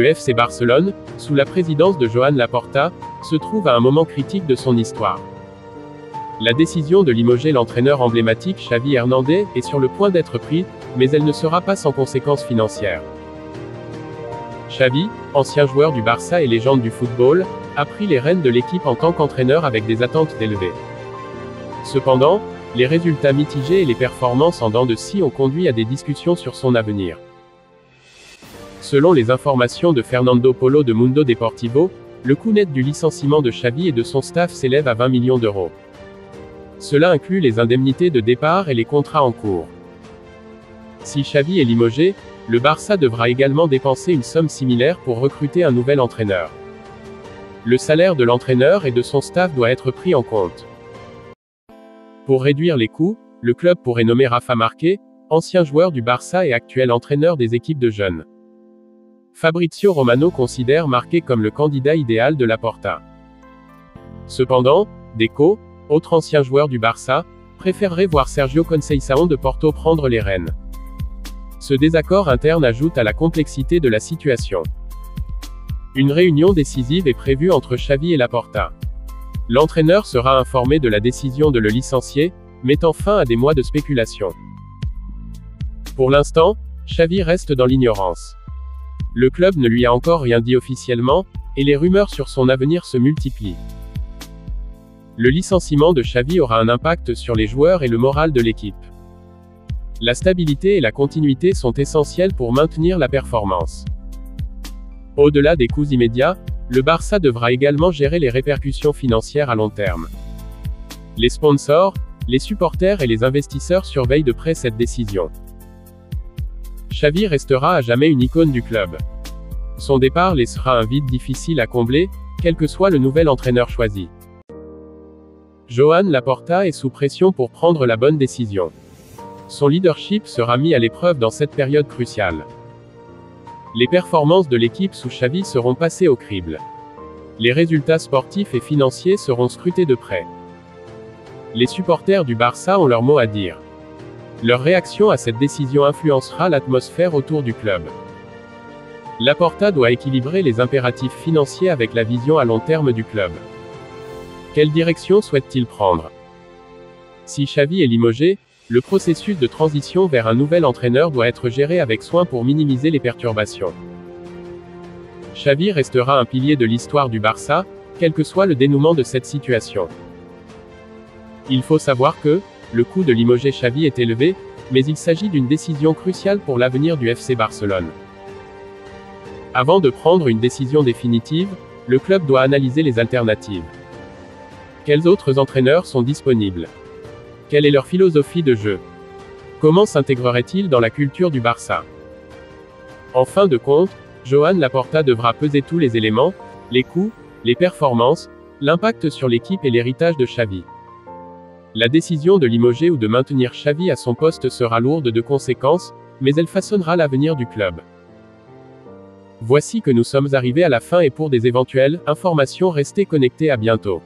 Le FC Barcelone, sous la présidence de Joan Laporta, se trouve à un moment critique de son histoire. La décision de limoger l'entraîneur emblématique Xavi Hernandez est sur le point d'être prise, mais elle ne sera pas sans conséquences financières. Xavi, ancien joueur du Barça et légende du football, a pris les rênes de l'équipe en tant qu'entraîneur avec des attentes élevées. Cependant, les résultats mitigés et les performances en dents de scie ont conduit à des discussions sur son avenir. Selon les informations de Fernando Polo de Mundo Deportivo, le coût net du licenciement de Xavi et de son staff s'élève à 20 millions d'euros. Cela inclut les indemnités de départ et les contrats en cours. Si Xavi est limogé, le Barça devra également dépenser une somme similaire pour recruter un nouvel entraîneur. Le salaire de l'entraîneur et de son staff doit être pris en compte. Pour réduire les coûts, le club pourrait nommer Rafa Marquez, ancien joueur du Barça et actuel entraîneur des équipes de jeunes. Fabrizio Romano considère Marquez comme le candidat idéal de Laporta. Cependant, Deco, autre ancien joueur du Barça, préférerait voir Sergio Conceição de Porto prendre les rênes. Ce désaccord interne ajoute à la complexité de la situation. Une réunion décisive est prévue entre Xavi et Laporta. L'entraîneur sera informé de la décision de le licencier, mettant fin à des mois de spéculation. Pour l'instant, Xavi reste dans l'ignorance. Le club ne lui a encore rien dit officiellement, et les rumeurs sur son avenir se multiplient. Le licenciement de Xavi aura un impact sur les joueurs et le moral de l'équipe. La stabilité et la continuité sont essentielles pour maintenir la performance. Au-delà des coûts immédiats, le Barça devra également gérer les répercussions financières à long terme. Les sponsors, les supporters et les investisseurs surveillent de près cette décision. Xavi restera à jamais une icône du club. Son départ laissera un vide difficile à combler, quel que soit le nouvel entraîneur choisi. Joan Laporta est sous pression pour prendre la bonne décision. Son leadership sera mis à l'épreuve dans cette période cruciale. Les performances de l'équipe sous Xavi seront passées au crible. Les résultats sportifs et financiers seront scrutés de près. Les supporters du Barça ont leur mot à dire. Leur réaction à cette décision influencera l'atmosphère autour du club. Laporta doit équilibrer les impératifs financiers avec la vision à long terme du club. Quelle direction souhaite-t-il prendre? Si Xavi est limogé, le processus de transition vers un nouvel entraîneur doit être géré avec soin pour minimiser les perturbations. Xavi restera un pilier de l'histoire du Barça, quel que soit le dénouement de cette situation. Il faut savoir que, le coût de limoger Xavi est élevé, mais il s'agit d'une décision cruciale pour l'avenir du FC Barcelone. Avant de prendre une décision définitive, le club doit analyser les alternatives. Quels autres entraîneurs sont disponibles? Quelle est leur philosophie de jeu? Comment s'intégrerait-il dans la culture du Barça? En fin de compte, Joan Laporta devra peser tous les éléments, les coûts, les performances, l'impact sur l'équipe et l'héritage de Xavi. La décision de limoger ou de maintenir Xavi à son poste sera lourde de conséquences, mais elle façonnera l'avenir du club. Voici que nous sommes arrivés à la fin et pour des éventuelles informations restez connectés à bientôt.